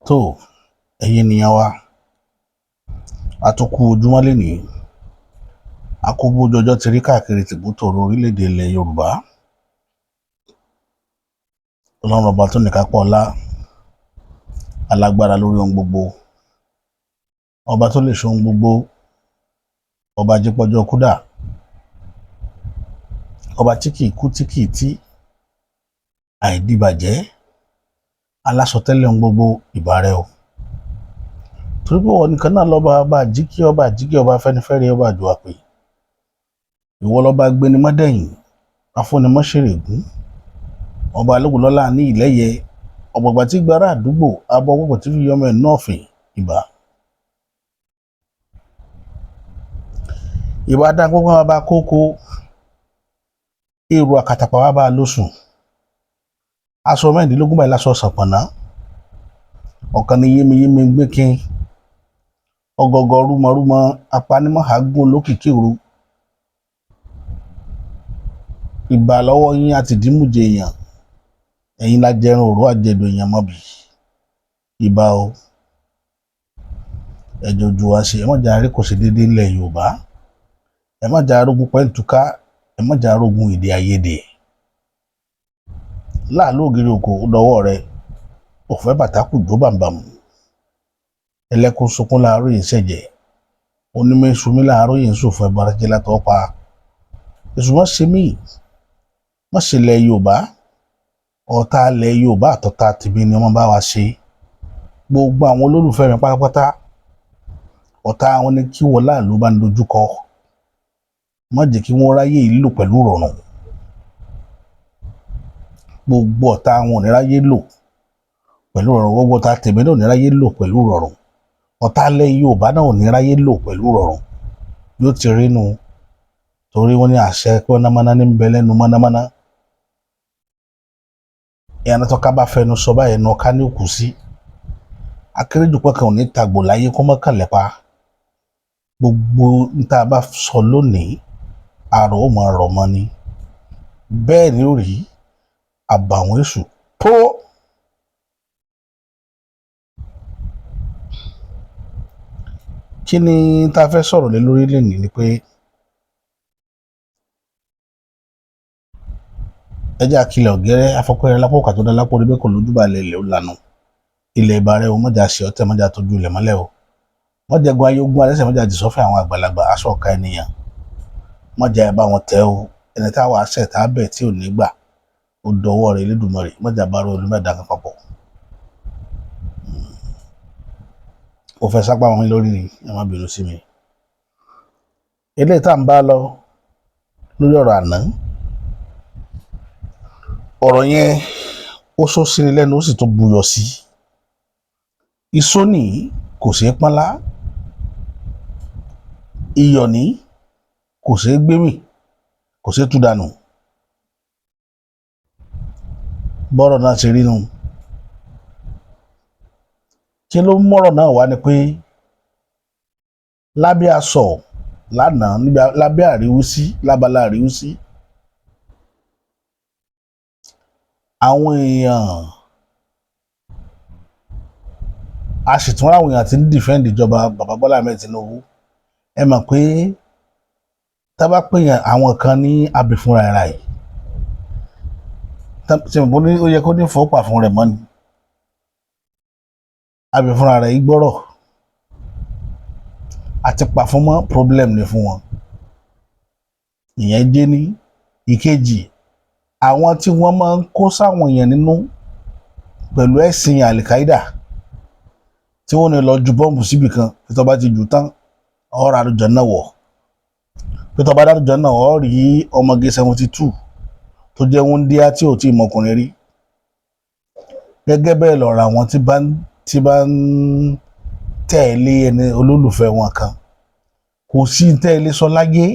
tó ẹ̀yin ènìyàn wa àtúnkù ojúmọ́ lénìí àkóbó jọjọ́ ti rí káàkiri tìbútòrò orílẹ̀-èdè ilẹ̀ Yorùbá. Ọlọ́run ọba tó nìkápọ̀ ọlá, alágbára lórí ohun gbogbo, ọba tó lè ṣe ohun gbogbo, ọba jípọ́jọ́ kúdà, ọba tí kìí kú tí kìí tí, àìdíbàjẹ́, alásọtẹ́lẹ̀ ohun gbogbo, ìbà rẹ o. Torí pé wọn nìkan náà lọ́ba ọba àjíkí ọba afẹ́nifẹ́re ọba àjò àpè. Ìwọ lọ́ba gbénimọ́dẹ̀yìn, afúnimọ́ṣèrègún, ọba alógunlọ́lá ní ìlẹ́yẹ, ọ̀gbọ̀gbà tí gbára àdúgbò, abọ́ púpọ̀ tí fi yọmọ ẹ̀ náà fìn, ìbà. Ìbà dá gbogbo wọn bá kókó, èrò àkàtàpà wá bá a lóṣùn. Aṣọ mẹ́rìndínlógún báyìí lásọ sàpọ̀nà, ọ̀kan ní yémiyémi gbékin, ọgọgọ rúmọrúmọ apanimọ̀hágún lókìkí òru. Ìbà lọ́wọ́ yín àti dìímùjẹ èèyàn, ẹ̀yin la jẹrun òró àjẹdò èèyàn mọ́bì. Ìbà o. Ẹ̀jọ̀ ojú wa ṣe, ẹ má jà rí kò sí déédéé ńlẹ̀ Yorùbá, ẹ má jà arógun pẹ́ǹtùká, ẹ má jà arógun èdè àìyedè. Láàlú ògiri òkò ó dọwọ́ rẹ, òfẹ́ bàtàkù jó bàǹbàmù. Ẹlẹ́kùn sunkún láàárọ̀ yìí ṣẹ̀jẹ̀, onímọ̀ ìsúnmí láàárọ̀ yìí ń sòfò ẹ̀bọ̀ arájẹ́ látọ̀ pa. Ìsúnmọ́ ṣe mí, má ṣe lẹ̀ Yorùbá, ọ̀tá lẹ̀ Yorùbá àtọ̀tá tìbí ni wọ́n bá wa ṣe. Gbogbo àwọn olólùfẹ́ mi pátápátá, ọ̀tá wọn ni kí wọ́n láàlú bá ń dojúkọ. Má jẹ́ kí wọ́n ráyè lò pẹ̀lú rọrùn. Gbogbo ọ̀tá wọn ò ní ráyè lò pẹ̀lú rọrùn, gbogbo ọ̀tá tèmi náà ò ní ráyè lò pẹ̀lú rọrùn. Ọ̀tá ilẹ̀ Yorùbá náà ò ní ráyè lò pẹ̀lú rọrùn. Yóò ti rí nu, torí wọ́n ní àṣẹ pé mọ̀nàmọ́ná ní ń bẹ lẹ́nu mọ̀nàmọ́ná. Ìyànà tó ká bá fẹnu sọ báyìí nu ọ̀ká ní òkú sí. Akérèdọ́pọ̀ kan ò ní tàgbò láyé kó mọ́ kànlẹ̀ pa. Gbogbo níta bá sọ lónìí, àrò ó máa rọ̀ mọ́ ni. Bẹ́ẹ̀ ni ó rí àbàwọ́n èṣù tó. Kí ni tá a fẹ́ sọ̀rọ̀ lé lórí lénìí ni pé ẹjẹ́ àkìlẹ̀ ọ̀gẹ́rẹ́ afọ́pẹ́rẹ́ lápò kàtó dá lápò orí bẹ́ẹ̀ kò lójúbà ilẹ̀ ó lànà. Ilẹ̀ ìbà rẹ o, mọ̀jà ṣe ọtẹ, mọ̀jà tójú ilẹ̀ mọ́lẹ̀ o. Mọ̀jà gun ayé ogun alẹ́sẹ̀, mọ̀jà jìsọ́fẹ́ àwọn àgbàlagbà aṣọ ọ̀ka ènìyàn. Mọ̀jà ẹ̀ bá wọn tẹ́ o, ẹni táwa àṣẹ tá a bẹ̀ tí ò ní gbà ó dọwọ́ rẹ̀ Elédùmarè, mọ̀jà bá rọ olùmẹ̀dá kan papọ̀. Mo fẹ́ sápá wọn lórí ni, ẹ má bínú sí mi. Eléyìí tá à ń bá lọ lórí ọ̀rọ̀ àná. Ọ̀rọ̀ yẹn ó sọ sí ni lẹ́nu, ó sì tún buyọ̀ sí. Iṣó ní kò ṣeé pọ́nlá, iyọ̀ ní kò ṣeé gbémì, kò ṣeé tú dànù. Bọ́rọ̀ náà ṣe rí nu. Kí ló mọ́rọ̀ náà wá ni pé lábẹ́ aṣọ lánàá, lábẹ́ àríwísí, lábala àríwísí, àwọn èèyàn a sì tún ráwọn èèyàn tí ń dìfẹ́ǹdì ìjọba bàbá Bọ́lá Ahmed Tinubu. Ẹ mọ̀ pé tá bá pè yàn àwọn kan ní abìfúnra ẹ̀rà yìí, tí mo ní ó yẹ kó ní fọ́pà fún rẹ̀ mọ́ ni. Abìfúnra rẹ̀ yìí gbọ́rọ̀ àti pa fún mọ́ problem ni fún wọn. Ìyẹn jẹ́ ní ìkejì, àwọn tí wọ́n máa ń kó sáwọn èèyàn nínú pẹ̀lú ẹ̀sìn Al-Qaeda, tí wọ́n ní lọ ju bọ́ǹbù síbì kan, tí tó bá ti jù tán ọ̀rọ̀ àdùjọ náà wọ̀, tí tó bá dàdùjọ náà ọ̀ rí ọmọge 72 tó jẹ́ wúndíá tí ò tí ì mọkùnrin rí. Gẹ́gẹ́ bẹ́ẹ̀ lọ̀rọ̀ àwọn tí bá ń tẹ̀lé ẹni olólùfẹ́ wọn kan, kò sí tẹ̀lé sọ láyé,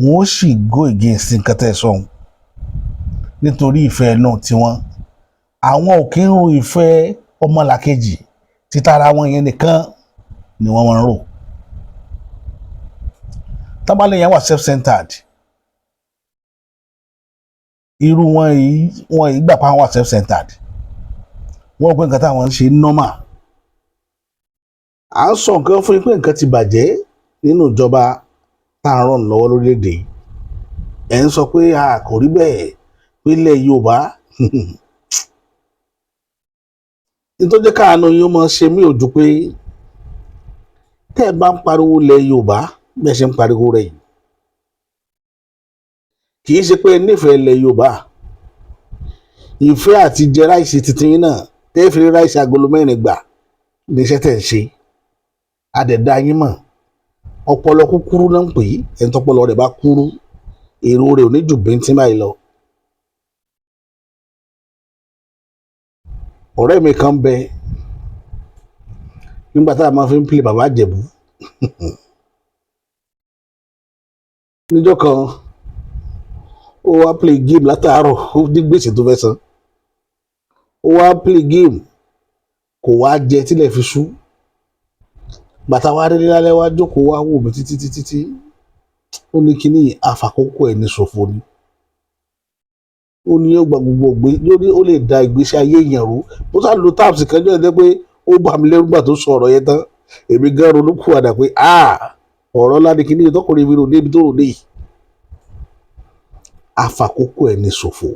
wọn ó sì go against nǹkan tẹ̀ sọ̀hún nítorí ìfẹ́ náà tiwọn. Àwọn ò kí ń ro ìfẹ́ ọmọlàkejì, títara wọn yẹn nìkan ni wọ́n máa ń rò. Tábàlẹ̀ yẹn wà self-centered, irú wọn yìí gbà pa wọn wà self-centered. wọ́n pé nǹkan táwọn ń ṣe normal. À ń sọ nǹkan fún yín pé nǹkan ti bàjẹ́ nínú ìjọba tá à ń ràn lọ́wọ́ lórílẹ̀‐èdè. Ẹ̀ ń sọ pé a kò rí bẹ́ẹ̀ pé ilẹ̀ Yorùbá nítorí káàánú yín ó máa ṣe mí ojú pé tẹ́ ẹ bá ń pariwo ilẹ̀ Yorùbá bẹ́ẹ̀ ṣe ń pariwo rẹ̀ yìí kì í ṣe pé nífẹ̀ẹ́ ilẹ̀ Yorùbá ìfẹ́ àti jẹ ráìsì títí yín náà tẹ́ fi rí ráìsì agolo 4 gbà níṣẹ́ tẹ̀ ń ṣe adẹ̀dá yín mọ̀ ọpọlọ kúkúrú náà ń pè é ẹni tọpọlọ rẹ̀ bá kúrú èrò rẹ̀ ò ní jù bíntín báyìí lọ. ọ̀rẹ́ mi kan bẹ nígbà tá a máa fi ń pè bàbá Ìjẹ̀bú níjọ́ kan ó wá play game látàárọ̀ ó ní gbèsè tó fẹ́ san ó wá play game kò wá jẹ tílẹ̀ fi ṣú bàtà wá délé lálẹ́ wá jókòó wá wò mí títí ó ní kíní àfàkókò ẹ̀ ní ṣòfò ni ó ní yóò gba gbogbo ògbé lórí ó lè da ìgbésí ayé èèyàn rú mo sá lo táàpù kan jẹ́ ẹ̀ pé ó bà mí lẹ́rù gbà tó sọ ọ̀rọ̀ yẹn tán èmi gan ronú kú àdà pé ọ̀rọ̀ ńlá ni kíní ìtọ́kùnrin mi rò débi tó rò dé yìí àfàkókò ẹ̀ ní ṣòfò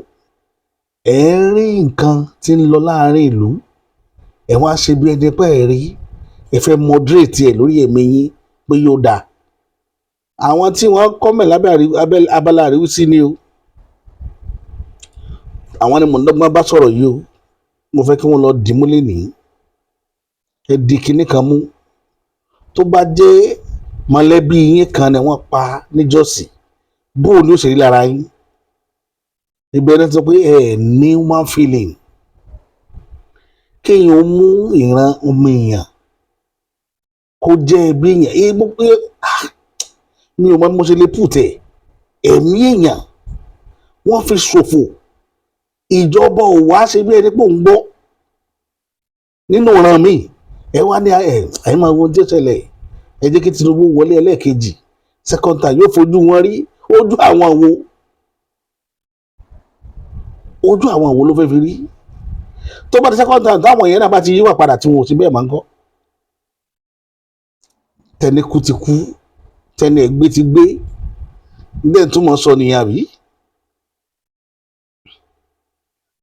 ẹ̀ ń rí nǹkan tí ń lọ láàrin ìlú ẹ̀ wá ṣe bí ẹni pẹ́ ẹ̀ rí ẹ fẹ́ moderate ẹ̀ lórí ẹ̀mí yín pé yóò dáa àwọn tí wọ́n kọ́mẹ̀ lábẹ́ abala àríwísí ni o àwọn ni mọ̀ndọ́gbọ́n bá sọ̀rọ̀ yìí o mo fẹ́ kí wọ́n lọ dìímú lénìí ẹ di kinní kan mú tó bá jẹ́ mọ̀lẹ́bí yín kan ni wọ́n pa níjọ́sí bóò ni ó ṣe rí lára yín ìbẹ̀rẹ̀ sọ pé ẹ ní human feeling kéèyàn mú ìran ọmọ èèyàn kó jẹ́ ẹbí èèyàn mi ò mọ bí mo ṣe lè pùtẹ̀ ẹ̀mí èèyàn wọ́n fi ṣòfò ìjọba ò wá ṣe bí ẹni pé òun gbọ́ nínú ìran mi ẹ wá ní ẹ máa wo oúnjẹ ṣẹlẹ̀ ẹ jẹ́ kí Tinubu wọlé ẹlẹ́ẹ̀kejì second time yóò fojú wọn rí ojú àwọn wo ló fẹ́ fi rí tó bá ti second time táwọn yẹn náà bá ti yíwà padà tí wọn ò sí bẹ́ẹ̀ máa ń kọ́ tẹni kú ti kú tẹni ẹgbẹ́ ti gbé ndé túmọ̀ sọ nìyẹn àbí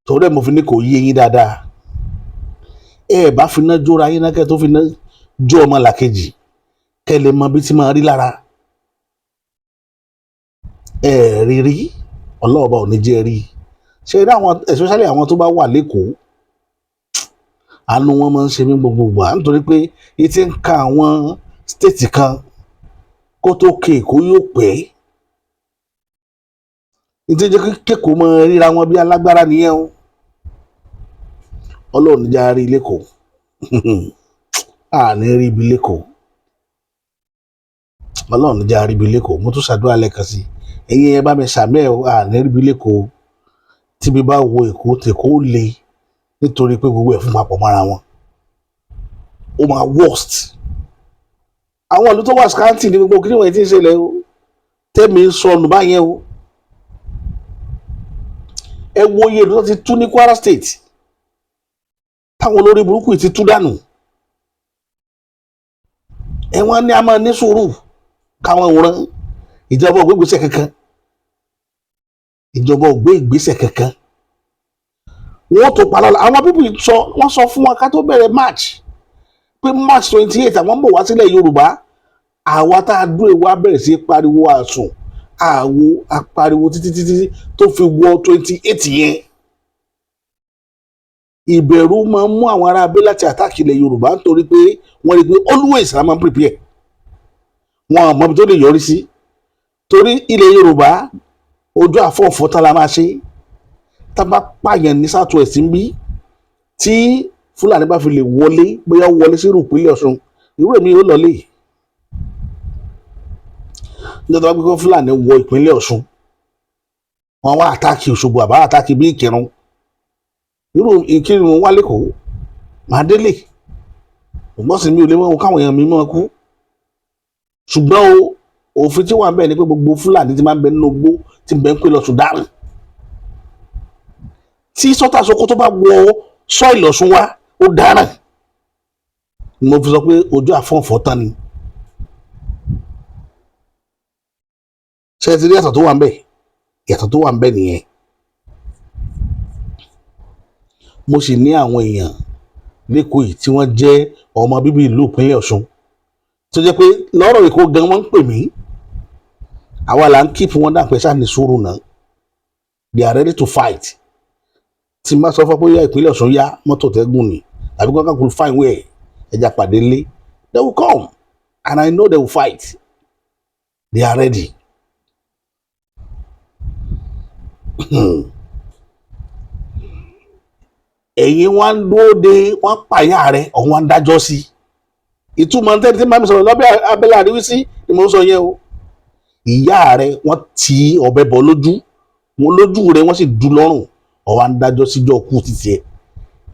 torí ẹ̀ mo fi ní kò yé yín dáadáa ẹ bá fi ná jóra yín náà kẹ́ tó fi ná jó ọmọ làkejì kẹ́ lè mọ bí tí máa rí lára ẹ rírí ọlọ́ọ̀bá ò ní jẹ́ rí ṣe rí àwọn especially àwọn tó bá wà lẹ́kọ̀ọ́ àánú wọn máa ń ṣe mí gbogbo nítorí pé etí ń ka àwọn stéètì kan kó tó ké kó yóò pẹ́ nítorí kékeré mọ ríra wọn bí alágbára nìyẹn o ọlọ́run níjà rí lẹ́kọ̀ọ́ àní rí ibi lẹ́kọ̀ọ́ ọlọ́run níjà rí ibi lẹ́kọ̀ọ́ mo tún ṣàdúrà lẹ́ẹ̀kan sí ẹ̀yin ẹ bá mi ṣàmì ẹ̀ àní rí ibi lẹ́kọ̀ọ́ tí mi bá wo èkó tèkó le nítorí pé gbogbo ẹ̀ fún papọ̀ mọ́ra wọn ó máa worst àwọn ìlú tó wà scanty ní gbogbo kíníwọ̀n tí ń ṣẹlẹ̀ o tẹ́mi ń sọnù báyẹn o ẹ wo iye ìlú tó ti tú ní Kwara State táwọn olórí burúkú ti tú dànù ẹ wọ́n ní a máa ní sùúrù káwọn òran ìjọba ò gbé ìgbésẹ̀ kankan wọ́n tó pa lọ́la àwọn pípì wọ́n sọ fún wa ká tó bẹ̀rẹ̀ March pé March 28 àwọn ń bọ̀ wá sílẹ̀ Yorùbá àwa tá a dúró wa bẹ̀rẹ̀ sí pariwo àsùn apariwo títí tó fi wọ 28 yẹn ìbẹ̀rù máa ń mú àwọn ará abẹ́ láti àtàkì ilẹ̀ Yorùbá nítorí pé wọ́n rí i pé always la máa ń prepare wọn àmọ́ ibi tó lè yọrí sí torí ilẹ̀ Yorùbá ojú àfọ̀fọ́ tá la máa ṣe tá bá pààyàn ní South West ń bí tí Fúlàní bá fi lè wọlé bóyá wọlé sí ìpínlẹ̀ Ọ̀ṣun irú èmi yóò lọlé nígbà tó bá gbé Fúlàní wọ ìpínlẹ̀ Ọ̀ṣun wọn wá àtàkì Òṣogbo àbá àtàkì bí Ìkìrun irú Ìkìrun wá lẹ́kọ̀ọ́ máa délé ṣùgbọ́n sì mi ò lè mọ̀ káwọn èèyàn mi mọ̀ kú ṣùgbọ́n òfin tí wà ń bẹ̀ ni pé gbogbo Fúlàní ti máa ń bẹ nínú igbó tí ń bẹ ń pè lọ Sudan tí Sọ́tà Sókótó bá wọ sọ Ìlọ̀ṣun wá ó dáràn mo fi sọ pé ojú àfọ̀nfọ̀ tán ni ṣe ti rí yàtọ̀ tó wà ń bẹ̀ yàtọ̀ tó wà ń bẹ̀ nìyẹn mo sì ní àwọn èèyàn lẹ́kọ̀ọ́ yìí tí wọ́n jẹ́ ọmọ bíbí ìlú ìpínlẹ̀ Ọ̀ṣun tó jẹ́ pé lọ́rọ̀ Èkó gan wọ́n ń pè mí àwa là ń kíp wọn dàpẹ́ sáà ní sùúrù náà they are ready to fight tí n bá sọ fún pé yá ìpínlẹ̀ Ọ̀ṣun yá mọ́tò tẹ́gùn ni àbí kọ́ káàkiri fine way ẹja pàdé lé they will come and I know they will fight they are ready. ẹ̀yin wá ń dúró de wọ́n pààyà rẹ̀ ọ̀hún wá ń dájọ́ sí ìtumọ̀ tẹ́lẹ̀ tí màá mi sọ̀rọ̀ lọ́bẹ̀ abẹ́lẹ̀ àríwísí ni mo ń sọ yẹn o ìyá rẹ̀ wọ́n ti ọ̀bẹ bọ̀ lójú wọn lójú rẹ̀ wọ́n sì dú lọ́rùn ọ̀hún wá ń dájọ́ síjọ́ kú títí ẹ̀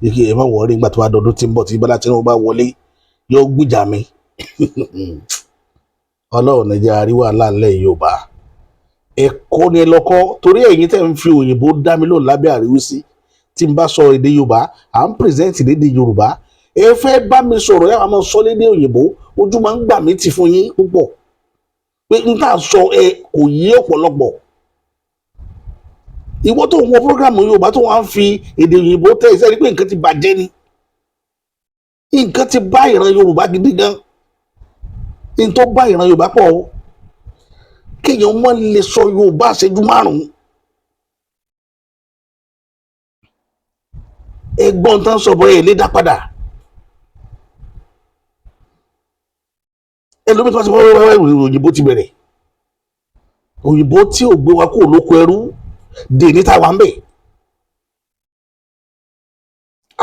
yìí ẹ má wọrí nígbà tó bá dọdún tí ń bọ̀ tí Bọ́lá Tinubu bá wọlé yóò gbìjà mi Ọlọ́run nàìjíríà àríwá láàlẹ́ Yorùbá ẹ̀kọ́ ni ẹ lọ́kọ́ torí ẹ̀yin tẹ́ ń fi òyìnbó dá mi lóhùn lábẹ́ àríwísí tí n bá sọ èdè Yorùbá à ń pírẹsẹ̀ntì lédè Yorùbá ẹ fẹ́ bá mi sọ̀rọ̀ ẹ wà máa sọ lédè òyìnbó ojú máa ń gbà mí ti fún yín púpọ̀ pé n tà sọ ẹ kò yí ọ̀pọ̀lọpọ̀ ìwọ tó ń wọ programu Yorùbá tó wà ń fi èdè òyìnbó tẹ ẹ sẹ́ni pé nǹkan ti bàjẹ́ ni nǹkan ti bá ìran Yorùbá gidi gan n tó bá ìran Yorùbá pọ̀ o kéèyàn mọ́ lè sọ Yorùbá ṣẹ́jú márùn-ún ẹgbọ́n tán sọ bọ́ ẹ̀ lé dá padà ẹlòmí tó bá ti wọ́n òyìnbó ti bẹ̀rẹ̀ òyìnbó tí ò gbé wa kó lóko ẹrú dè níta wà ń bẹ̀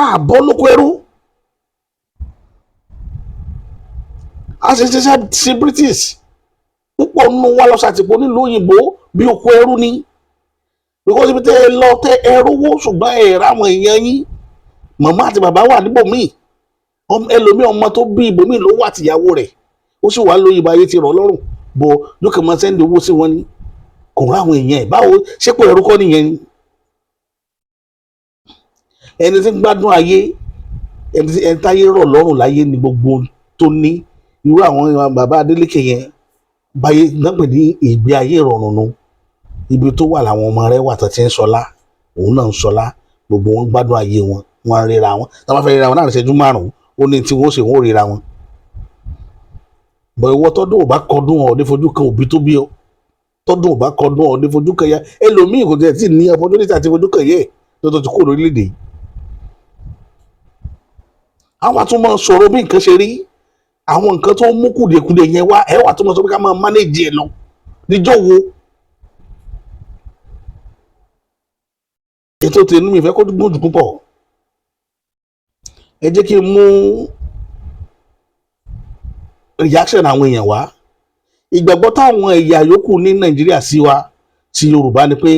àbọ̀ lóko ẹrú a ṣe ṣiṣẹ́ sí British púpọ̀ nínú wa lọ ṣàtìpó nílùú òyìnbó bí oko ẹrú ni because ibi tẹ́ ẹ lọ tẹ́ ẹ rówó ṣùgbọ́n ẹ ráwọn èèyàn yín màmá àti bàbá wà níbòmíì ẹlòmíì ọmọ tó bí ibòmíì ló wà tìyàwó rẹ̀ ó sì wà lóyìnbó ayé ti rọ̀ lọ́rùn bọ̀ lókè máa sẹ́ndì owó sí wọn ni kò ráwọn èèyàn ẹ̀ báwo ṣé pé ẹrú kọ́ nìyẹn ni ẹni tí ń gbádùn ayé ẹni táyé rọ̀ lọ́rùn láyé ni gbogbo tó ní irú àwọn bàbá Adélékè yẹn báyé náà pè ní ìgbé ayé ìrọ̀rùn nu ibi tó wà làwọn ọmọ rẹ̀ wà tó ti ń sọlá òun náà ń sọlá gbogbo wọn gbádùn ayé wọn wọn ríra wọn tá bá fẹ́ ríra wọn náà ṣẹ́jú márùn-ún ó ní tí wọ́n ṣe wọ́n ríra wọn bọ̀ ìwọ tọ́dún ò bá kọdún ọ̀ ní fojú kan òbí tó bí ọ tọ́dún ò bá kọdún ọ̀ ní fojú kan ya ẹlòmíì kò tẹ̀ tí ní opportunity àti fojú kan yẹ tó ti kó lórílẹ̀‐èdè yìí àwọn àtúmọ̀ sọ̀rọ̀ bí nǹkan ṣe rí àwọn nǹkan tó ń mú kùdìẹ̀kùdìẹ̀ yẹn wá ẹ̀ wà tó mọ̀ sọ pé ká máa manage ẹ̀ lọ níjọ́ wo ètò tèmi mi fẹ́ kó gbójú púpọ̀ ẹ jẹ́ kí n mú reaction àwọn èèyàn wá ìgbàgbọ́ táwọn ẹ̀yà yòókù ní Nàìjíríà sí wa ti Yorùbá ni pé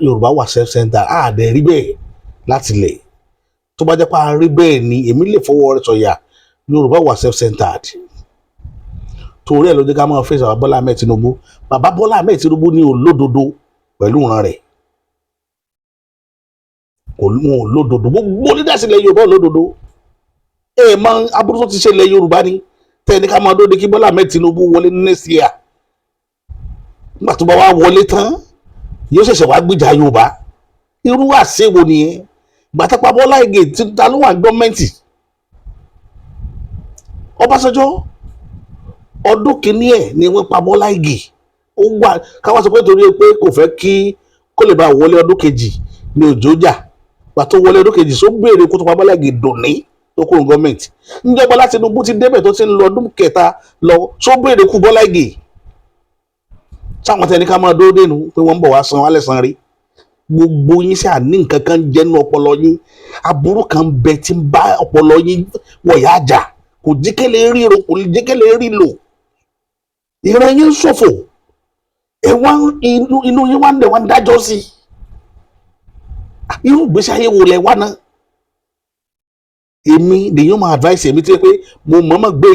Yorùbá wà self-centered dẹ̀ rí bẹ́ẹ̀ láti lẹ̀ tó bá jẹ́ pé a rí bẹ́ẹ̀ ni èmi lè fọwọ́ rẹ̀ sọ̀yà Yorùbá wà self-centered torí ẹ̀ ló jẹ́ ká máa fèsì bàbá Bọ́lá Ahmed Tinubu bàbá Bọ́lá Ahmed Tinubu ní olódodo pẹ̀lú ìran rẹ̀ wọn ò lódodo gbogbo onídàásílẹ̀ Yorùbá ò lódodo mọ aburú tó ti ṣẹlẹ̀ Yorùbá ni tẹ́ni ká máa dóde kí Bọ́lá Ahmed Tinubu wọlé ní next year nígbà tó bá wá wọlé tán yóò ṣẹ̀ṣẹ̀ wá gbìjà Yorùbá irú àṣewò nìyẹn gbàtàpá Bọ́lá Ìgè ta ló wà gọ́ọ̀mẹ̀ntì Ọbásanjọ́ ọdún kìíní ẹ̀ ni wọ́n pa Bọ́lá Ìgè ó wà káwá sọ pé torí pé kò fẹ́ kí kó lè bá wọlé ọdún kejì ní òjò jà gbàtó wọlé ọdún kejì só béèrè kó tó pa Bọ́lá Ìgè dòní tó kúrò gọ́ọ̀mẹ̀ntì níjọba Bọ́lá Tinubu ti débẹ̀ tó ti ń lọ ọdún kẹta lọ só béèrè kú Bọ́lá Ìgè sáwọn tẹni ká máa dúró dénú pé wọ́n ń bọ̀ wá san wálẹ̀ san rí gbogbo yín sí àní nǹkan kan jẹ́nu ọpọlọ yín aburú kan bẹ tí ń bá ọpọlọ yín wọ̀yá àjà kò jíkẹ́lẹ́ ríro kò jíkẹ́lẹ́ rí lò ìran yín ṣòfò inú yín wá ń dẹ̀ wá ń dájọ́ sí irú ìgbésí ayé wo lẹ wá náà èmi lèyìn máa advice èmi tí pé mo mọ̀ọ́mọ̀ gbé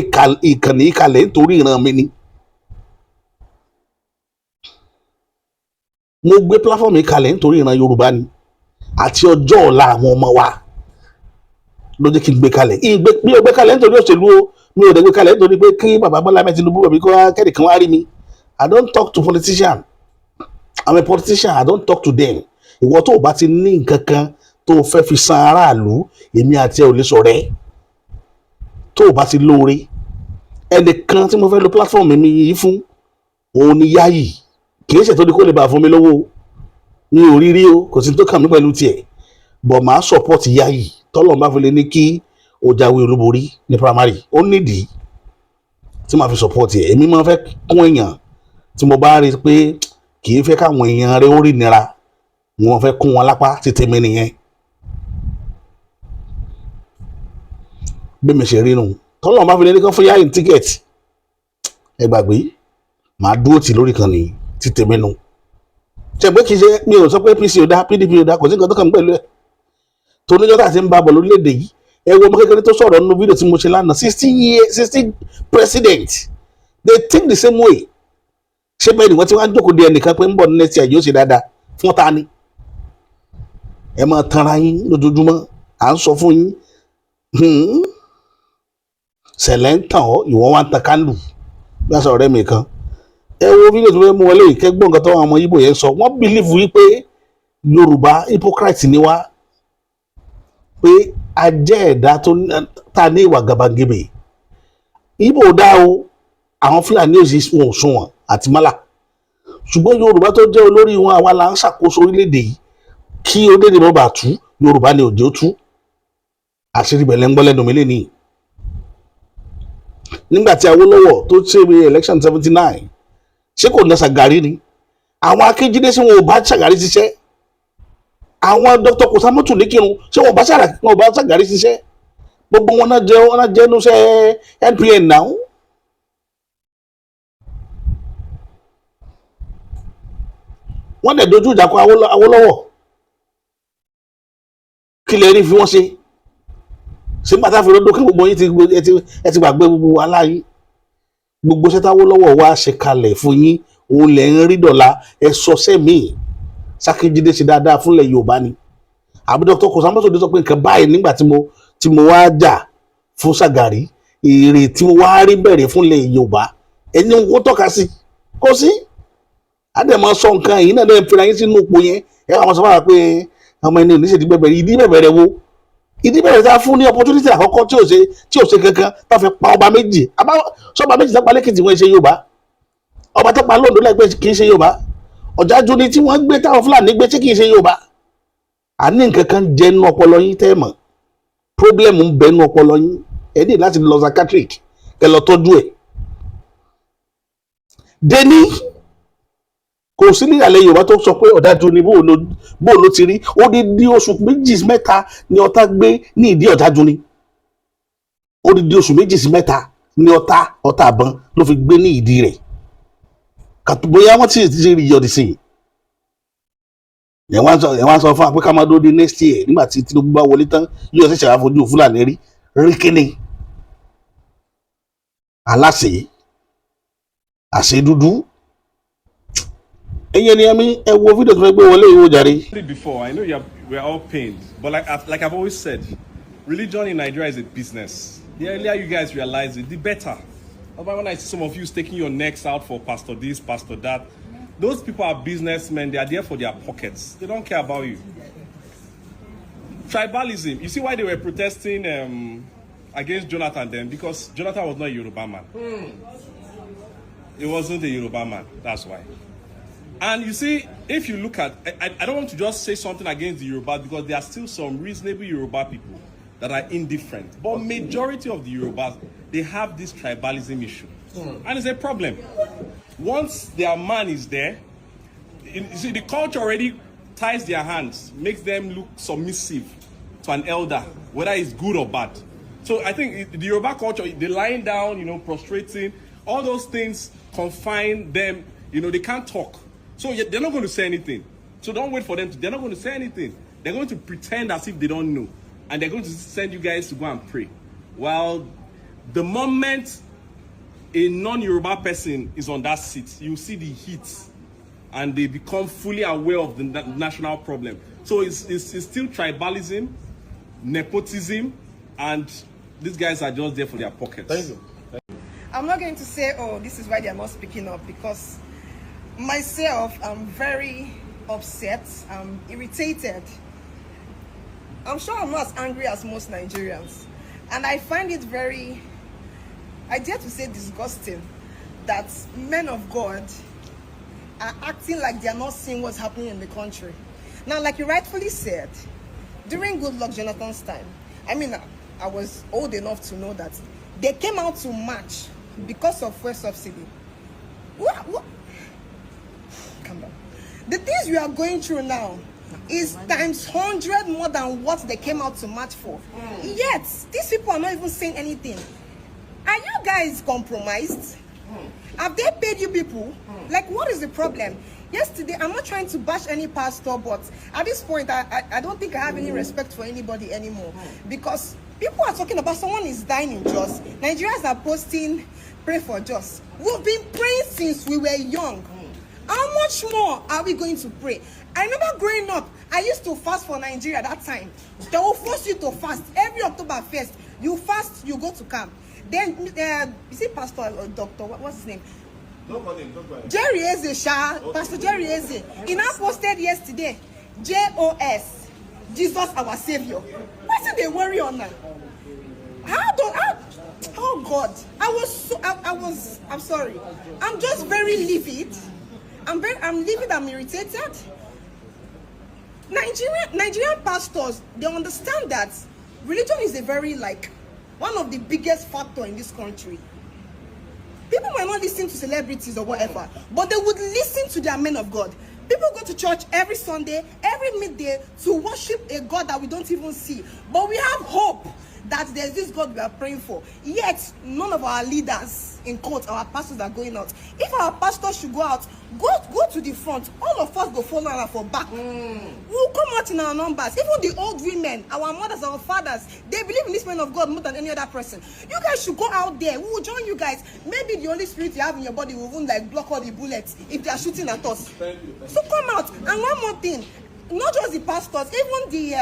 ìkànnì ìkàlẹ̀ nítorí ìran mi ni mo gbé platform ìkàlẹ̀ nítorí ìran Yorùbá ni àti ọjọ́ ọ̀la àwọn ọmọ wa ló jẹ́ kí n gbé kalẹ̀ mi ò gbé kalẹ̀ nítorí òṣèlú o mi ò dẹ̀ gbé kalẹ̀ nítorí pé kí bàbá Bọ́lá Ahmed Tinubu bàbí kó kẹ́nìkan wá rí mi. I don't talk to politician. I'm a politician. I don't talk to them. Ìwọ tó o bá ti ní nǹkan kan tó o fẹ́ fi san aráàlú èmi àti ẹ ò lè ṣọ̀rẹ́ tó o bá ti lóore. Ẹnìkan tí mo fẹ́ lo platform mi yìí fún òun ni Yayi kì í ṣe tó ní kó lè bá fún mi lówó mi ò rí rí o kò sí tó kàn mí pẹ̀lú tiẹ̀ but màá support Yayi tọ́lọ́run bá fi lè ní kí o jáwé olúborí ní primary ó nídìí tí màá fi support ẹ̀ èmi máa fẹ́ kún èèyàn tí mo bá rí i pé kì í fẹ́ káwọn èèyàn rẹ̀ ó rí nira wọn fẹ́ kún wọn lápá títí mi nìyẹn bí mi ṣe rí nu tọ́lọ́run bá fi lè ní kán fún Yayi tíkẹ́ẹ̀tì ẹ gbàgbé màá dúró tì lórí kan nìyí títí mi nu ṣe pé kì í ṣe mi ò sọ pé APC ò dá PDP ò dá kò sí nǹkan tó kàn mí pẹ̀lú ẹ̀ tó níjọ́ tá a ti ń bá bọ̀ lórílẹ̀‐èdè yìí ẹ wo ọmọ kékeré tó sọ̀rọ̀ nínú fídíò tí mo ṣe lánàá 60 president they think the same way ṣé bẹ́ẹ̀ ni wọ́n ti wá ń jókòó di ẹnìkan pé ń bọ̀ ní next year yóò ṣe dáadáa fún ta ni ẹ máa tanra yín lójoojúmọ́ à ń sọ fún yín ṣẹlẹ̀ ń tàn ọ́ ìwọ́n wá ń tan kándù bí wọ́n sọ ọ̀rẹ́ mi kan ẹ wo fídíò tó fẹ́ mú wọlé ìkẹ́gbọ́n nǹkan tó àwọn ọmọ Yíbò yẹn sọ wọ́n bìlífù wípé Yorùbá hypocrite ni wá pé a jẹ́ ẹ̀dá tó ta ní ìwà gàbàgebè Yíbò dá o àwọn Fúlàní òsì wọn ò sunwọ̀n àti mọ́là ṣùgbọ́n Yorùbá tó jẹ́ olórí wọn àwa là ń ṣàkóso orílẹ̀-èdè yìí kí orílẹ̀-èdè mọ́ bá tú Yorùbá ni òjò tú àṣírí bẹ̀lẹ̀ ń gbọ́ lẹ́nu mi lé ní. Nígbà tí Awólọ́wọ̀ tó ṣe election 79 ṣé kò ná Ṣàgàrí ni àwọn Akíjídé sí wọn ò bá Ṣàgàrí ṣiṣẹ́ àwọn Dr. Kòsámọ́tù ní kírun ṣé wọn ò bá Ṣàgàrí ṣiṣẹ́ gbogbo wọn náà jẹ́ ẹnuṣẹ́ NPN náà. Wọ́n dẹ̀ dojú ìjà kọ Awólọ́wọ̀ kí lè rí fi wọ́n ṣe ṣé pátá fi rọ́dọ́ kí gbogbo yín ẹ ti gbàgbé gbogbo wàhálà yìí gbogbo ṣẹ́tà Awólọ́wọ̀ wá ṣe kalẹ̀ fún yín òun lẹ̀ ń rí dọ̀la ẹ sọ sẹ́mi Sákíjídé ṣe dáadáa fúnlẹ̀ Yorùbá ni àbí Dr. Kòsámọ́tò sọ pé nǹkan báyìí nígbà tí mo wá jà fún Ṣàgàrí èrè tí mo wá rí bẹ̀rẹ̀ fúnlẹ̀ Yorùbá ẹni wọ́n tọ́ka sí kó sí àdèmọ sọ nǹkan yìí náà lè fira yín sínú ipò yẹn ẹ àwọn sọ fún wa pé ọmọ ẹni oníṣèdí bẹ̀bẹ̀rẹ̀ ìdí bẹ̀bẹ̀rẹ̀ wo ìdí bẹ̀rẹ̀ tá a fún ní opportunity àkọ́kọ́ tí ò ṣe kankan tá a fi pa ọba méjì sọba méjì tó pa lẹ́kìtì wọn ṣe Yorùbá ọba tó pa lóńdó láìpẹ́ kì í ṣe Yorùbá Ọ̀jájú ni tí wọ́n gbé táwọn Fúlàní gbé tí kì í ṣe Yorùbá àní nǹkan kan jẹ́ nínú ọpọlọ yín tẹ́ mọ̀ problem ń bẹ nínú ọpọlọ yín ẹ ní láti lọ psychiatric kẹ lọ tọ́jú ẹ̀ deni kò sí níyàlẹ́ Yorùbá tó sọ pé Ọ̀jájú ni bó ló ti rí ó di oṣù méjì mẹ́ta ni Ọ̀tá gbé ní ìdí Ọ̀jájú ni ó di oṣù méjì sí mẹ́ta ni Ọ̀tá àbọ̀n ló fi gbé ní ìdí rẹ̀ bóyá wọ́n ti rí yọ̀dí sí i ẹ̀ wá sọ fún wa pé ká máa dúró di next year nígbà tí Tinubu bá wọlé tán yóò ṣẹ̀ṣẹ̀ wá fojú Fúlàní rí kíni aláṣẹ àṣẹ dúdú. Ẹ̀yin ènìyàn mi ẹ wo fídíò tó fẹ́ gbé wọlé ìwò jàre. Before I know we're all pained, but like I've always said, religion in Nigeria is a business. The earlier you guys realize it, the better. That's why when I see some of you staking your necks out for pastor this, pastor that, those people are businessmen. They are there for their pockets. They don't care about you. Tribalism. You see why they were protesting against Jonathan then? Because Jonathan was not a Yoruba man. He wasn't a Yoruba man. That's why. And you see, if you look at, I don't want to just say something against the Yoruba because there are still some reasonable Yoruba people that are indifferent. But majority of the Yorubas, they have this tribalism issue. And it's a problem. Once their man is there, you see, the culture already ties their hands, makes them look submissive to an elder, whether it's good or bad. So I think the Yoruba culture, the lying down, prostrating, all those things confine them. They can't talk. So they're not going to say anything. So don't wait for them they're not going to say anything. They're going to pretend as if they don't know. And they're going to send you guys to go and pray. Well, the moment a non-Yoruba person is on that seat, you see the heat. And they become fully aware of the national problem. So it's still tribalism, nepotism, And these guys are just there for their pockets. Thank you. I'm not going to say, oh, this is why they are not speaking up, because myself, I'm very upset. I'm irritated. I'm sure I'm not as angry as most Nigerians. And I find it very, I dare to say, disgusting that men of God are acting like they are not seeing what's happening in the country. Now, like you rightfully said, during Goodluck Jonathan's time, I mean, I was old enough to know that they came out to march because of fuel subsidy. What? Calm down. The things we are going through now is times 100 more than what they came out to march for. Yet, these people are not even saying anything. Are you guys compromised? Have they paid you people? Like, what is the problem? Yesterday, I'm not trying to bash any pastor, but at this point, I don't think I have any respect for anybody anymore. Because people are talking about someone is dying in Jos. Nigerians are posting, pray for Jos. We've been praying since we were young. How much more are we going to pray? I remember growing up, I used to fast for Nigeria that time. They will force you to fast. Every October 1st, you fast, you go to camp. Then, is it pastor or doctor? What's his name? Don't call him, don't call him. Jerry Eze, Pastor Jerry Eze. He now posted yesterday, JOS, Jesus our Savior. Why did they worry on that? Oh God, I'm sorry. I'm just very livid. I'm livid, I'm irritated. Nigerian pastors, they understand that religion is a very, one of the biggest factor in this country. People might not listen to celebrities or whatever, but they would listen to their men of God. People go to church every Sunday, every midday to worship a God that we don't even see. But we have hope that there's this God we are praying for. Yet, none of our leaders, in quotes, our pastors are going out. If our pastors should go out, go to the front. All of us go follow her for back. We'll come out in our numbers. Even the old women, our mothers, our fathers, they believe in this man of God more than any other person. You guys should go out there. We will join you guys. Maybe the Holy Spirit you have in your body will even block all the bullets if they are shooting at us. Thank you. So come out. And one more thing. Not just the pastors, even the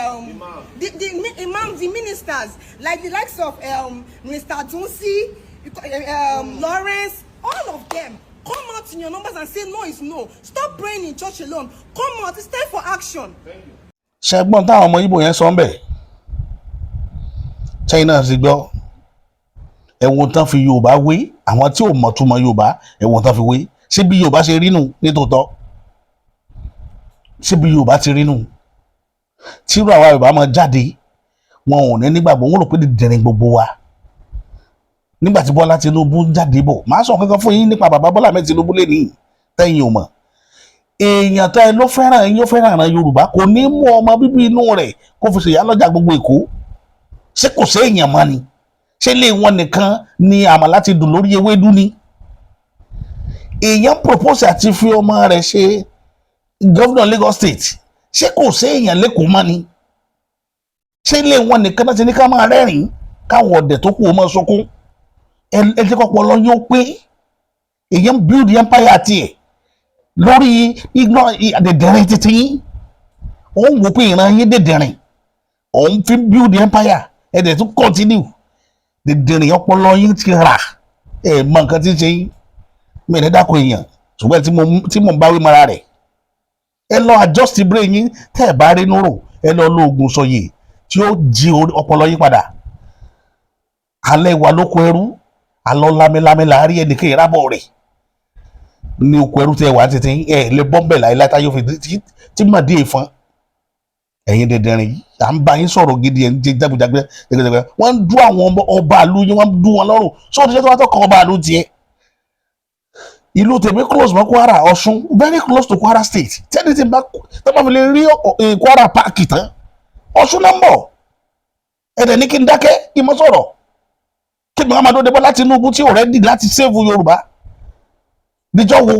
imams, the ministers, like the likes of Mr. Dunsi, Lawrence, all of them. Come out in your numbers and say no is no. Stop praying in church alone. Come out. It's time for action. Thank you. ṣẹgbọn táwọn ọmọ Ìgbò yẹn sọ ń bẹ China sì gbọ́ ẹ̀wọ̀n tán fi Yorùbá wé àwọn tí ò mọ̀ túmọ̀ Yorùbá ẹ̀wọ̀n tán fi wé ṣé bí Yorùbá ṣe rí nù nítòótọ́ ṣé bí Yorùbá ti rí nù tírú àwa Yorùbá máa jáde wọn ò ní nígbàgbọ́ wọn rò pé dìdìrín gbogbo wa nígbà tí Bọ́lá Tinubu ń jáde bọ̀ máa sọ kankan fún yín nípa bàbá Bọ́lá mẹ́ẹ̀ Tinubu lè ní tẹ́yìn ò mọ̀ èèyàn tẹ́ ló fẹ́ràn yín ó fẹ́ràn àwọn Yorùbá kò ní mú ọmọ bíbí inú rẹ̀ kó fi ṣèyá lọ́jà gbogbo Èkó ṣé kò sí èèyàn mọ́ ni ṣé lè wọn nìkan ni àmàlà ti dùn lórí ewédú ni èèyàn propose àti fi ọmọ rẹ̀ ṣe Governor Lagos State ṣé kò sí èèyàn lẹ́kọ̀ọ́ mọ́ ni ṣé lè wọn nìkan láti ní ká máa rẹ́rìn káwọn ọ̀dẹ̀ tó kù ó máa sunkún ẹjẹ́ kọ́pọ̀ lọ yóò pé èèyàn build empire tiẹ̀ lórí dẹ̀dẹ̀rìn títí yín òun wò pé ìran yín dẹ̀dẹ̀rìn òun fi build empire ẹ̀dẹ̀ tún continue dẹ̀dẹ̀rìn ọpọlọ yín ti rà mọ nǹkan tí ń ṣe yín mẹ́rin dákọ̀ èèyàn ṣùgbọ́n tí mo ń bá wí mara rẹ̀ ẹ lọ adjust brain yín tẹ́ ẹ̀ bá rí nírò ẹ lọ lo oògùn sọyè tí ó jí ọpọlọ yín padà alẹ́ wa lóko ẹrú alọ́ lámẹ́lámẹ́ láàárín ẹnìkan ìrábọ̀ rẹ̀ ní oko ẹrú tẹ́ wà títí ẹ̀ lè bọ́m̀bẹ̀ láyé látà yóò fi tí mà dé ìfọn ẹ̀yin dẹ̀dẹ̀rìn yìí à ń bá yín sọ̀rọ̀ gidi ẹ̀ ń jẹ jágbéjágbé wọ́n ń dú àwọn ọba àlú yín wọ́n ń dú wọn lọ́rùn sóòtú ṣe tó wá tó kàn ọba àlú tiẹ̀ ìlú tèmi close mọ́ Kwara Ọ̀ṣun very close to Kwara State tẹ́lẹ̀ tí bá fi lè rí Kwara páàkì tán Ọ̀ṣun náà ń bọ̀ ẹ̀dẹ̀ ní kí n dákẹ́ kí n mọ́ sọ̀rọ̀ kí ni Muhammadu Bọ́lá Tinubu tí ò rẹ́dì láti save Yorùbá níjọ́ wo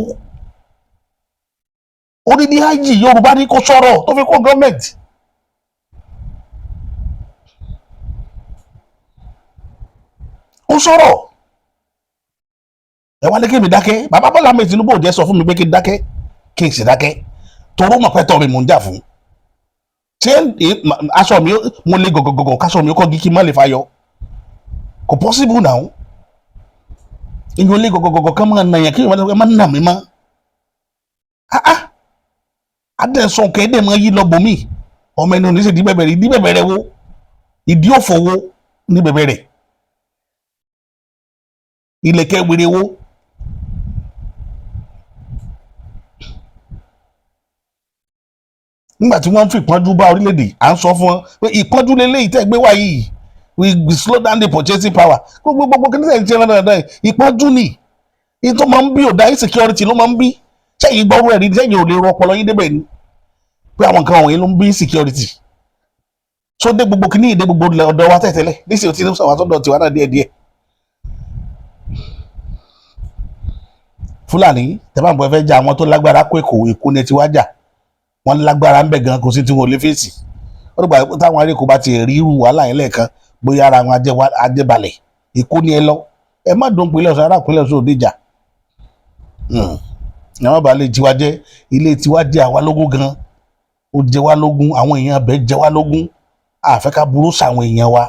odidi hajj Yorùbá ní kó sọ̀rọ̀ tó fi kó gọ́ọ̀mẹ̀ntì ó sọ̀rọ̀ ẹ wá lé kí mi dákẹ́ bàbá Bọ́lá mi Tinubu ò jẹ́ sọ fún mi pé kí n dákẹ́ kí n sì dákẹ́ toró mọ̀ pé tọ́ mi mò ń jà fún ṣé aṣọ mi mo lè gọ̀gọ̀gọ̀gọ̀ káṣọ mi ó kọ́ gíkí má lè fàyọ kò possible now ìyẹn lè gọ̀gọ̀gọ̀gọ̀ kán máa nà yàn kí ìwọ́n máa nà mí mọ́ adẹ́sọ̀ kẹ́ẹ́dẹ́ máa yí lọ́gbọ̀n mi ọmọ ẹni oníṣẹ́ ìdí bẹ̀bẹ̀rẹ̀ wo ìdí òfò wo ní bẹ̀bẹ̀rẹ̀ ilẹ̀kẹ̀ wèrè wo nígbà tí wọ́n ń fi ìpọ́njú bá orílẹ̀-èdè à ń sọ fún wọn pé ìpọ́njú lélẹ́yìí tẹ́ gbé wá yìí we slow down the purchasing power gbogbo kí ní sẹ́yìn tí wọ́n dáadáa ìpọ́njú ni èyí tó máa ń bí ọ̀dà insecurity ló máa ń bí sẹ́yìn gbọ́rú ẹ̀rí sẹ́yìn ò lè rọ ọpọlọ yín débẹ̀ ni pé àwọn nǹkan wọ̀nyí ló ń bí insecurity so dé gbogbo kí ní ìdé gbogbo ọ̀dọ̀ wa tẹ̀tẹ̀lẹ̀ níṣẹ́ tí ó sọ àwọn àtọ́dọ̀ tiwa náà díẹ̀díẹ̀ Fúlàní tẹ́bà ń bọ́ fẹ́ jà àwọn tó lágbára kó èkó ní tiwa jà wọ́n lágbára ń bẹ̀ gan kò sí tí wọ́n lè fèsì ó dìgbà táwọn arékò bá ti rí irú wàhálà yẹn lẹ́ẹ̀kan bóyá ara wọn ajẹ́balẹ̀ èkó ní ẹ lọ ẹ má dùn pínlẹ̀ Ọ̀ṣun ará pínlẹ̀ Ọ̀ṣun òde jà àwọn balẹ̀ tiwa jẹ́ ilé tiwa jẹ́ àwa lógún gan ó jẹ́ wá lógún àwọn èèyàn bẹ́ẹ̀ jẹ́ wá lógún àfẹ́ká burú sàwọn èèyàn wa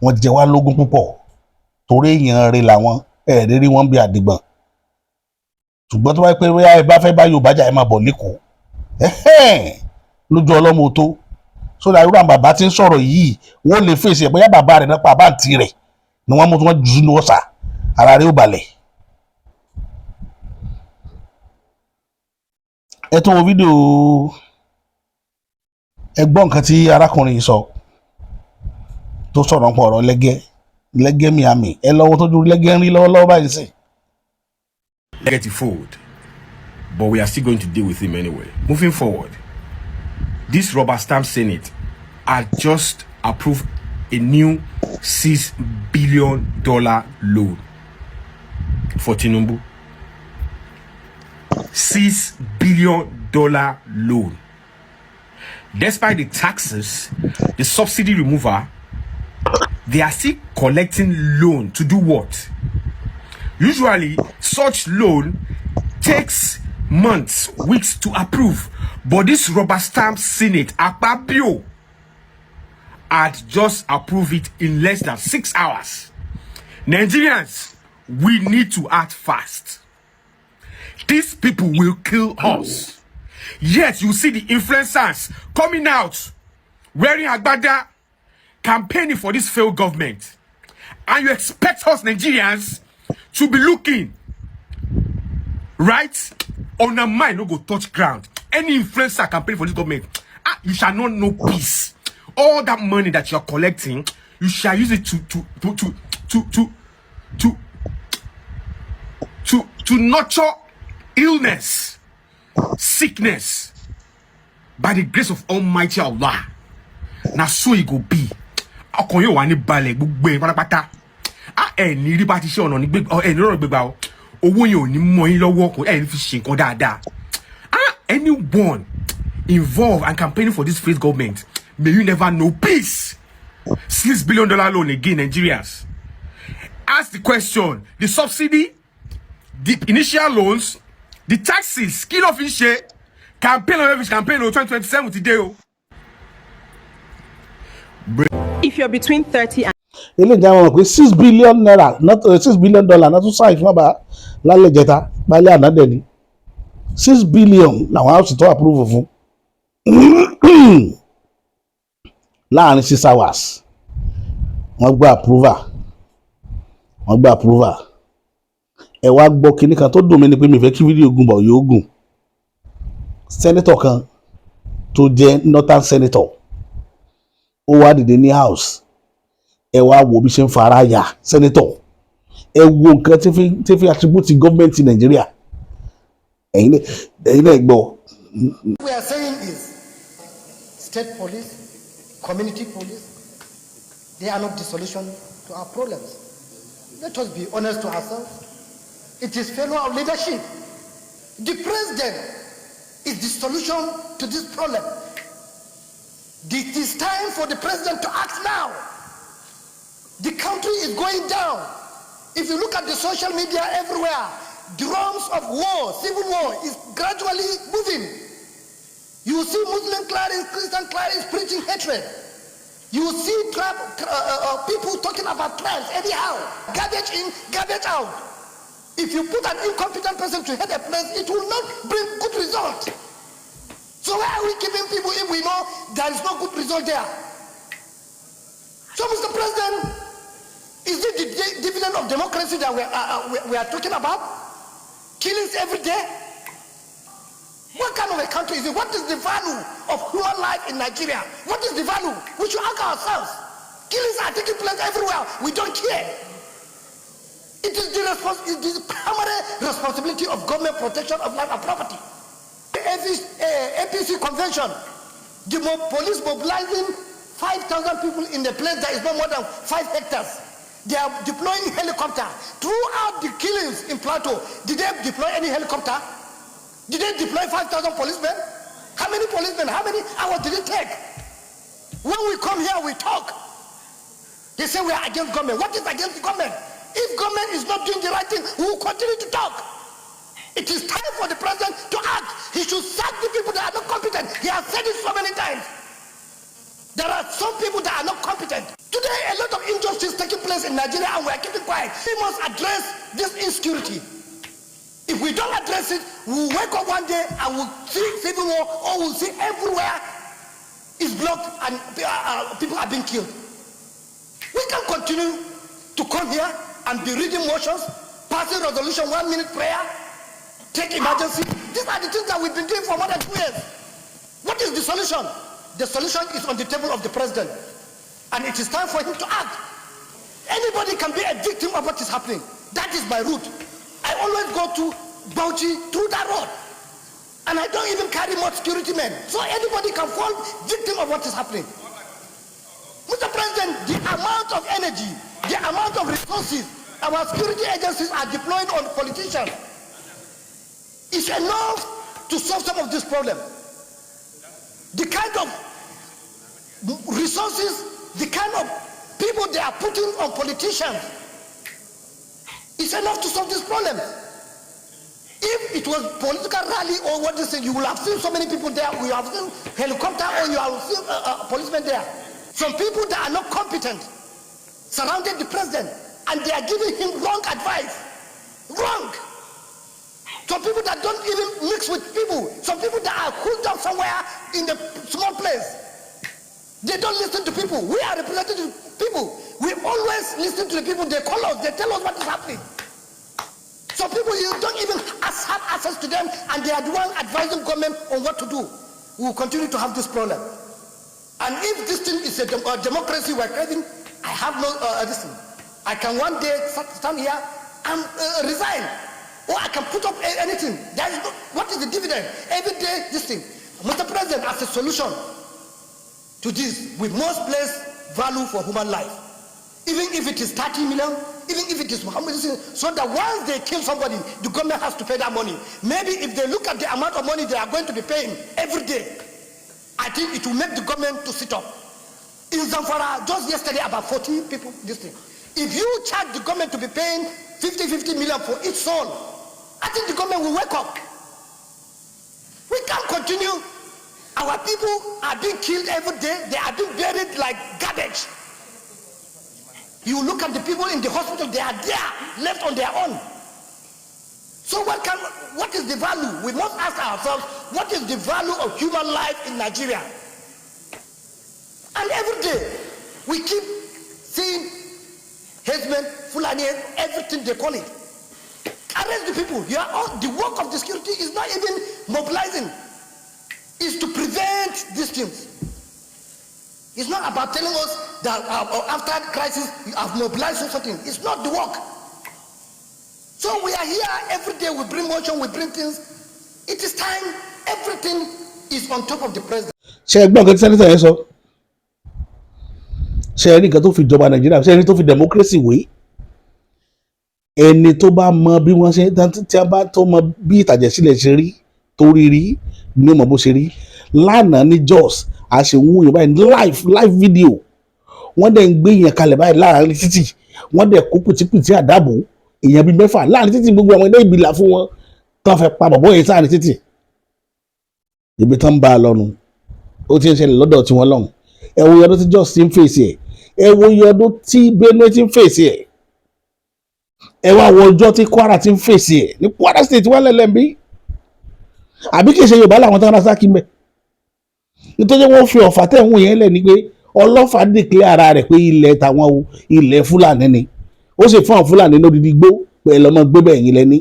wọ́n jẹ́ wá lógún púpọ̀ torí èèyàn rẹ̀ làwọn ẹ̀ẹ́dẹ́rí wọn bí àdìgbọ̀n ṣùgbọ́n tó bá pẹ́ bóyá ẹ bá fẹ́ bá Yorùbá jà ẹ máa bọ̀ lẹ́kọ̀ọ́ lójú ọlọ́mọ tó sódà irú àwọn bàbá tí ń sọ̀rọ̀ yìí wọ́n lè fèsì ẹ̀ bóyá bàbá rẹ̀ náà pa àbáǹtì rẹ̀ ni wọ́n mú tí wọ́n jù ní ọ̀sà ara rẹ̀ ó balẹ̀. ẹ tó wo fídíò ẹ gbọ́ nǹkan tí arákùnrin yìí sọ tó sọ̀rọ̀ pọ̀ ọ̀rọ̀ lẹ́gẹ́ miami ẹ lọ́wọ́ tó ju lẹ́gẹ́ ń rí lọ́wọ́lọ́wọ́ báyìí sí. Get it fooled, but we are still going to deal with him anyway. Moving forward, this rubber stamp Senate had just approved a new $6 billion loan for Tinubu. $6 billion loan. Despite the taxes, the subsidy removal, they are still collecting loan to do what? Usually, such loan takes months, weeks to approve. But this rubber stamp Senate, Akpabio, had just approved it in less than 6 hours. Nigerians, we need to act fast. These people will kill us. Yet, you see the influencers coming out, wearing agbada, campaigning for this failed government. And you expect us Nigerians to be looking right on a mind no go touch ground. Any influencer campaigning for this government, you shall not know peace. All that money that you are collecting, you shall use it to nurture illness, sickness, by the grace of Almighty Allah. Now so it go be. Ọkàn yóò wà ní balẹ̀ gbogbo ẹ̀ pátápátá. Ní rí bá ti ṣe ọ̀nà ní gbégbá ní rọrùn gbégbá o. Owó yẹn ò ní mọ yín lọ́wọ́ kò ní fi ṣe nǹkan dáadáa. Anyone involved and campaigning for this failed government, may you never know peace. $6 billion loan again, Nigerians. Ask the question, the subsidy, the initial loans, the taxes, skin of share, campaign 2027 today. If you're between 30 and ilé ìjà wọn pé $6 billion $6 billion náà tún sáà ìfúnná bá lálẹ́ ìjẹta lálẹ́ ànádẹ́ ni $6 billion làwọn house tó approve fún láàrin 6 hours wọ́n gba approval ẹ wá gbọ́ kinní kan tó dùn mí ni pé mi fẹ́ kí fídíò gùn bọ̀ yóò gùn senator kan tó jẹ́ northern senator ó wá dìde ní house ẹ wá wo bí ṣe ń fara ya senator ẹ wo nǹkan tí fi attribute government in Nigeria ẹ̀yin náà gbọ́. We are saying is state police, community police, they are not the solution to our problems. Let us be honest to ourselves. It is failure of leadership. The president is the solution to this problem. It is time for the president to act now. The country is going down. If you look at the social media everywhere, drums of war, civil war is gradually moving. You see Muslim clerics, Christian clerics preaching hatred. You see people talking about tribes anyhow. Garbage in, garbage out. If you put an incompetent person to head a place, it will not bring good result. So why are we giving people if we know there is no good result there? So, Mr. President, is it the dividend of democracy that we are talking about? Killings every day? What kind of a country is it? What is the value of human life in Nigeria? What is the value? We should ask ourselves. Killings are taking place everywhere. We don't care. It is the primary responsibility of government protection of life and property. The APC convention, the police mobilizing 5,000 people in the place that is no more than 5 hectares. They are deploying helicopter. Throughout the killings in Plateau, did they deploy any helicopter? Did they deploy 5,000 policemen? How many policemen? How many hours did it take? When we come here, we talk. They say we are against government. What is against the government? If government is not doing the right thing, we will continue to talk. It is time for the president to act. He should sack the people that are not competent. He has said it so many times. There are some people that are not competent. Today, a lot of injustice taking place in Nigeria, and we are keeping quiet. We must address this insecurity. If we don't address it, we'll wake up one day and we'll see civil war, or we'll see everywhere is blocked and people are being killed. We can continue to come here and be reading motions, passing resolution, 1 minute prayer, take emergency. These are the things that we've been doing for more than 2 years. What is the solution? The solution is on the table of the president, and it is time for him to act. Anybody can be a victim of what is happening. That is my route. I always go to Bauchi through that road, and I don't even carry much security men, so anybody can fall victim of what is happening. Mr. President, the amount of energy, the amount of resources our security agencies are deploying on politicians is enough to solve some of this problem. The kind of resources, the kind of people they are putting on politicians is enough to solve this problem. If it was political rally or what they say, you will have seen so many people there. We have seen helicopter, or you have seen policemen there. Some people that are not competent surrounded the president, and they are giving him wrong advice. Wrong. Some people that don't even mix with people. Some people that are cooled down somewhere in the small place. They don't listen to people. We are representing people. We always listen to the people. They call us. They tell us what is happening. Some people, you don't even have access to them, and they are the one advising government on what to do. We will continue to have this problem. And if this thing is a democracy we're craving, I have no this thing. I can one day stand here and resign, or I can put up anything. There is no, what is the dividend? Every day, this thing. Mr. President, as a solution to this, we must place value for human life. Even if it is 30 million, even if it is Muhammad, so that once they kill somebody, the government has to pay that money. Maybe if they look at the amount of money they are going to be paying every day, I think it will make the government to sit up. In Zamfara, just yesterday, about 40 people, this thing. If you charge the government to be paying 50 million for each soul, I think the government will wake up. We can't continue. Our people are being killed every day. They are being buried like garbage. You look at the people in the hospital, they are there, left on their own. So what is the value? We must ask ourselves, what is the value of human life in Nigeria? And every day, we keep seeing headsmen, Fulani, everything they call it. Arrest the people. The work of the security is not even mobilizing. It's to prevent these things. It's not about telling us that after crisis, you have mobilized something. It's not the work. So we are here every day. We bring motion, we bring things. It is time. Everything is on top of the president. ṣe ẹgbọ́n kan tí sẹ́nitọ̀ yẹn sọ, ṣe ẹni kan tó fi jọba Nàìjíríà, ṣe ẹni tó fi democracy wé, ẹni tó bá mọ bí wọ́n ṣe tí a bá tó mọ bí ìtàjẹ̀sílẹ̀ ṣe rí torí rí ní ọmọ bó ṣe rí. Lánàá ní Jos àṣewò yẹn báyìí live video, wọ́n dẹ̀ ń gbé yẹn kalẹ̀ báyìí láàrin títì, wọ́n dẹ̀ kó pìtìpìtì àdàbò èèyàn bíi 6 láàrin títì, gbogbo àwọn ilé ìbílà fún wọn tán fẹ́ pa bọ̀bọ̀ yẹn sáàrin títì. Ibi tán bá a lọ́nu ó ti ń ṣẹlẹ̀ lọ́dọ̀ tí wọ́n lọ́hùn ẹ wo iye ọdún tí Jos ti ń fèsì ẹ̀ ẹ wo iye ọdún tí Benue ti ń fèsì ẹ̀ ẹ wá wo ọjọ́ tí Kwara ti ń fèsì ẹ̀ ní Kwara state wà lẹ́lẹ́mbí àbí kìí ṣe Yorùbá làwọn tán rásá kí mẹ́ nítorí wọ́n fi ọ̀fà tẹ̀hún yẹn lẹ̀ ní pé ọlọ́fà dìklẹ́ ara rẹ̀ pé ilẹ̀ tàwọn o ilẹ̀ Fúlàní ni ó sì fún àwọn Fúlàní lódìdí gbó pé ẹlọ́mọ gbé bẹ́ẹ̀ yín lẹ́ní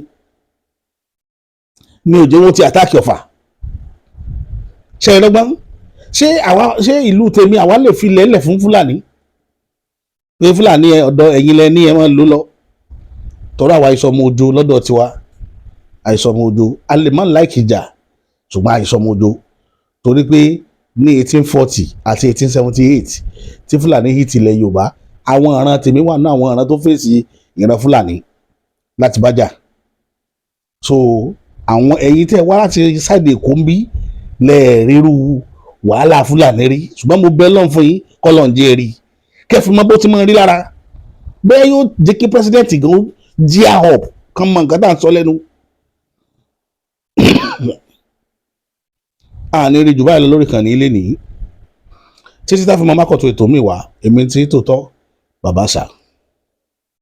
ní òjò wọn ti àtàkì ọ̀fà ṣe é lọ́gbọ́n ṣé ìlú tèmi àwa lè fi lẹ́lẹ̀ fún Fúlàní pé Fúlàní ọ̀dọ̀ ẹ̀yin lẹ́ní ẹ̀ máa lò lọ tọ́rọ àwa ìsọmọ ojo lọ́dọ̀ tiwa àìsọmọ ojo a lè má láìkì ìjà ṣùgbọ́n àìsọmọ ojo torí pé ní 1840 àti 1878 tí Fúlàní hit ilẹ̀ Yorùbá àwọn ọ̀ràn tèmi wà náà àwọn ọ̀ràn tó fèsì ìran Fúlàní láti bájà so àwọn ẹ̀yin tẹ́ wá láti ṣáìdì Èkó ń bí lẹ́ẹ̀rírú wàhálà Fúlàní rí ṣùgbọ́n mo bẹ́ lọ́n fún yín kọ́lọ̀ ń jẹ́ rí kẹfì mọ́ bó ti máa rí lára bẹ́ẹ̀ yóò jẹ́ kí pírẹsidẹ́ǹtì gan jí àhọ̀p kan mọ nǹkan tá à ń sọ lẹ́nu àní rí jù báyìí lọ lórí kan ní ilé nìyí títí tá a fi mọ mákọ̀tún ètò mi wá èmi tí tòótọ́ bàbá ṣá.